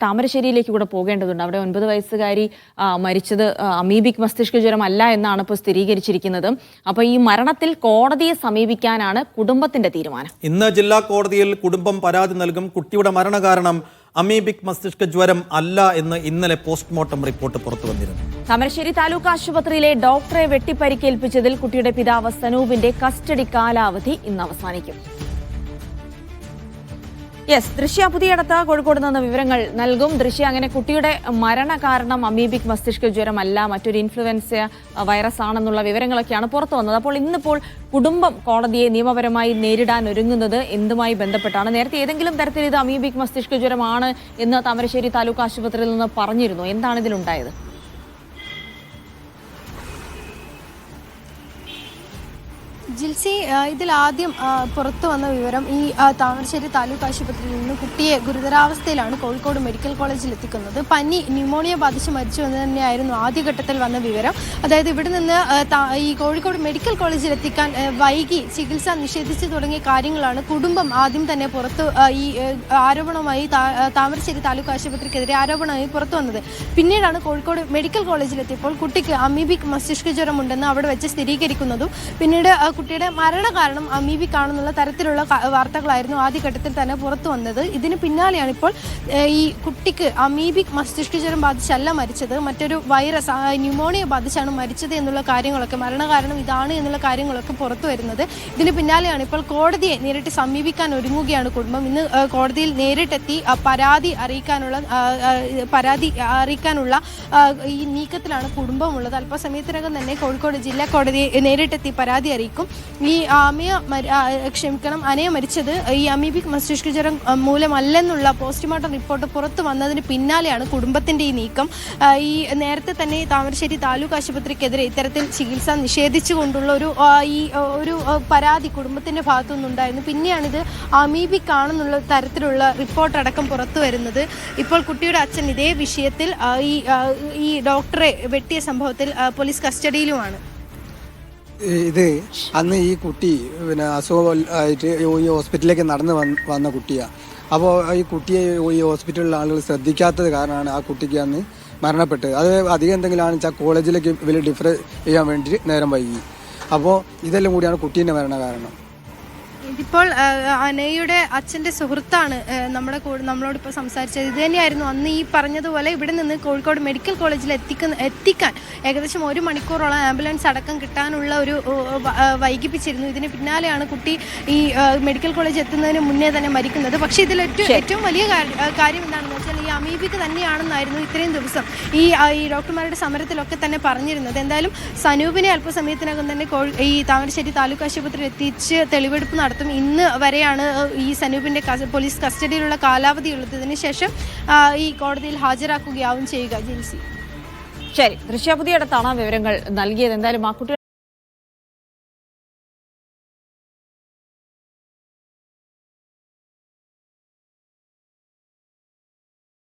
താമരശ്ശേരിയിലേക്ക് കൂടെ പോകേണ്ടതുണ്ട്. അവിടെ 9 വയസ്സുകാരി മരിച്ചത് അമീബിക് മസ്തിഷ്ക ജ്വരം അല്ല എന്നാണ് ഇപ്പോൾ സ്ഥിരീകരിച്ചിരിക്കുന്നത്. അപ്പോൾ ഈ മരണത്തിൽ കോടതിയെ സമീപിക്കാനാണ് കുടുംബത്തിന്റെ തീരുമാനം. ഇന്ന് ജില്ലാ കോടതിയിൽ കുടുംബം പരാതി നൽകും. കുട്ടിയുടെ മരണകാരണം അമീബിക് മസ്തിഷ്ക ജ്വരം അല്ല എന്ന് ഇന്നലെ പോസ്റ്റ്മോർട്ടം റിപ്പോർട്ട് പുറത്തു വന്നിരുന്നു. താമരശ്ശേരി താലൂക്ക് ആശുപത്രിയിലെ ഡോക്ടറെ വെട്ടിപ്പരിക്കേൽപ്പിച്ചതിൽ കുട്ടിയുടെ പിതാവ് സനൂപിന്റെ കസ്റ്റഡി കാലാവധി ഇന്ന് അവസാനിക്കും. ദൃശ്യ പുതിയടത്ത് കോഴിക്കോട് നിന്ന് വിവരങ്ങൾ നൽകും. ദൃശ്യ, അങ്ങനെ കുട്ടിയുടെ മരണകാരണം അമീബിക് മസ്തിഷ്ക ജ്വരം അല്ല, മറ്റൊരു ഇൻഫ്ലുവൻസ വൈറസ് ആണെന്നുള്ള വിവരങ്ങളൊക്കെയാണ് പുറത്തു വന്നത്. അപ്പോൾ ഇന്നിപ്പോൾ കുടുംബം കോടതിയെ നിയമപരമായി നേരിടാൻ ഒരുങ്ങുന്നത് എന്തുമായി ബന്ധപ്പെട്ടാണ്? നേരത്തെ ഏതെങ്കിലും തരത്തിൽ ഇത് അമീബിക് മസ്തിഷ്ക ജ്വരമാണ് എന്ന് താമരശ്ശേരി താലൂക്ക് ആശുപത്രിയിൽ നിന്ന് പറഞ്ഞിരുന്നു. എന്താണ് ഇതിലുണ്ടായത്? ജിൽസി, ഇതിലാദ്യം പുറത്തു വന്ന വിവരം ഈ താമരശ്ശേരി താലൂക്ക് ആശുപത്രിയിൽ നിന്ന് കുട്ടിയെ ഗുരുതരാവസ്ഥയിലാണ് കോഴിക്കോട് മെഡിക്കൽ കോളേജിൽ എത്തിക്കുന്നത്. പനി, ന്യൂമോണിയ ബാധിച്ച് മരിച്ചു എന്ന് തന്നെയായിരുന്നു ആദ്യഘട്ടത്തിൽ വന്ന വിവരം. അതായത് ഇവിടെ നിന്ന് ഈ കോഴിക്കോട് മെഡിക്കൽ കോളേജിൽ എത്തിക്കാൻ വൈകി ചികിത്സ നിഷേധിച്ചു തുടങ്ങിയ കാര്യങ്ങളാണ് കുടുംബം ആദ്യം തന്നെ പുറത്ത് ഈ ആരോപണവുമായി താമരശ്ശേരി താലൂക്ക് ആശുപത്രിക്കെതിരെ ആരോപണമായി പുറത്തു വന്നത്. പിന്നീടാണ് കോഴിക്കോട് മെഡിക്കൽ കോളേജിലെത്തിയപ്പോൾ കുട്ടിക്ക് അമീബിക് മസ്തിഷ്ക ജ്വരം ഉണ്ടെന്ന് അവിടെ വെച്ച് സ്ഥിരീകരിക്കുന്നതും പിന്നീട് കുട്ടിയുടെ മരണകാരണം അമീബിക് ആണെന്നുള്ള തരത്തിലുള്ള വാർത്തകളായിരുന്നു ആദ്യഘട്ടത്തിൽ തന്നെ പുറത്തു വന്നത്. ഇതിന് പിന്നാലെയാണ് ഇപ്പോൾ ഈ കുട്ടിക്ക് അമീബിക് മസ്തിഷ്ക ജ്വരം ബാധിച്ചല്ല മരിച്ചത്, മറ്റൊരു വൈറസ് ന്യൂമോണിയ ബാധിച്ചാണ് മരിച്ചത് എന്നുള്ള കാര്യങ്ങളൊക്കെ, മരണകാരണം ഇതാണ് എന്നുള്ള കാര്യങ്ങളൊക്കെ പുറത്തു വരുന്നത്. ഇതിന് പിന്നാലെയാണ് ഇപ്പോൾ കോടതിയെ നേരിട്ട് സമീപിക്കാൻ ഒരുങ്ങുകയാണ് കുടുംബം. ഇന്ന് കോടതിയിൽ നേരിട്ടെത്തി പരാതി അറിയിക്കാനുള്ള ഈ നീക്കത്തിലാണ് കുടുംബമുള്ളത്. അല്പസമയത്തിനകം തന്നെ കോഴിക്കോട് ജില്ലാ കോടതിയെ നേരിട്ടെത്തി പരാതി അറിയിക്കും. ഈ അനയ മരിച്ചത് ഈ അമീബിക് മസ്തിഷ്ക ജ്വരം മൂലമല്ലെന്നുള്ള പോസ്റ്റ്മോർട്ടം റിപ്പോർട്ട് പുറത്തു വന്നതിന് പിന്നാലെയാണ് കുടുംബത്തിന്റെ ഈ നീക്കം. ഈ നേരത്തെ തന്നെ താമരശ്ശേരി താലൂക്ക് ആശുപത്രിക്കെതിരെ ഇത്തരത്തിൽ ചികിത്സ നിഷേധിച്ചുകൊണ്ടുള്ള ഒരു പരാതി കുടുംബത്തിന്റെ ഭാഗത്തു നിന്നുണ്ടായിരുന്നു. പിന്നെയാണിത് അമീബിക് ആണെന്നുള്ള തരത്തിലുള്ള റിപ്പോർട്ട് അടക്കം പുറത്തു വരുന്നത്. ഇപ്പോൾ കുട്ടിയുടെ അച്ഛൻ ഇതേ വിഷയത്തിൽ ഈ ഡോക്ടറെ വെട്ടിയ സംഭവത്തിൽ പോലീസ് കസ്റ്റഡിയിലുമാണ്. ഇത് അന്ന് ഈ കുട്ടി അസുഖമായിട്ട് ഈ ഹോസ്പിറ്റലിലേക്ക് നടന്ന് വന്ന കുട്ടിയാണ്. അപ്പോൾ ഈ കുട്ടിയെ ഈ ഹോസ്പിറ്റലിലെ ആളുകൾ ശ്രദ്ധിക്കാത്തത് കാരണമാണ് ആ കുട്ടിക്ക് അന്ന് മരണപ്പെട്ടത്. അത് അധികം എന്തെങ്കിലും ആണെന്ന് വെച്ചാൽ കോളേജിലേക്ക് വലിയ ഡിഫർ ചെയ്യാൻ വേണ്ടി നേരം വൈകി. അപ്പോൾ ഇതെല്ലാം കൂടിയാണ് കുട്ടീൻ്റെ മരണ കാരണം. ഇതിപ്പോൾ അനയുടെ അച്ഛൻ്റെ സുഹൃത്താണ് നമ്മളോടിപ്പോൾ സംസാരിച്ചത്. ഇത് തന്നെയായിരുന്നു അന്ന് ഈ പറഞ്ഞതുപോലെ ഇവിടെ നിന്ന് കോഴിക്കോട് മെഡിക്കൽ കോളേജിൽ എത്തിക്കാൻ ഏകദേശം 1 മണിക്കൂറോളം ആംബുലൻസ് അടക്കം കിട്ടാനുള്ള ഒരു വൈകിപ്പിച്ചിരുന്നു. ഇതിന് പിന്നാലെയാണ് കുട്ടി ഈ മെഡിക്കൽ കോളേജ് എത്തുന്നതിന് മുന്നേ തന്നെ മരിക്കുന്നത്. പക്ഷേ ഇതിൽ ഏറ്റവും വലിയ കാര്യം എന്താണെന്ന് വെച്ചാൽ ഈ അമീബിക് തന്നെയാണെന്നായിരുന്നു ഇത്രയും ദിവസം ഈ ഡോക്ടർമാരുടെ സമരത്തിലൊക്കെ തന്നെ പറഞ്ഞിരുന്നത്. എന്തായാലും സനൂപിനെ അല്പസമയത്തിനകം തന്നെ ഈ താമരശ്ശേരി താലൂക്ക് ആശുപത്രിയിൽ എത്തിച്ച് തെളിവെടുപ്പ് നടത്തും. ഇന്ന് വരെയാണ് ഈ സനൂപിന്റെ പോലീസ് കസ്റ്റഡിയിലുള്ള കാലാവധി ഉള്ളത്. ഇതിനുശേഷം ഈ കോടതിയിൽ ഹാജരാക്കുകയാവും ചെയ്യുക. ജിൽസി, ശരി, ദൃശ്യ പുതിയടത്താണ് വിവരങ്ങൾ നൽകിയത്. എന്തായാലും ആ കുട്ടി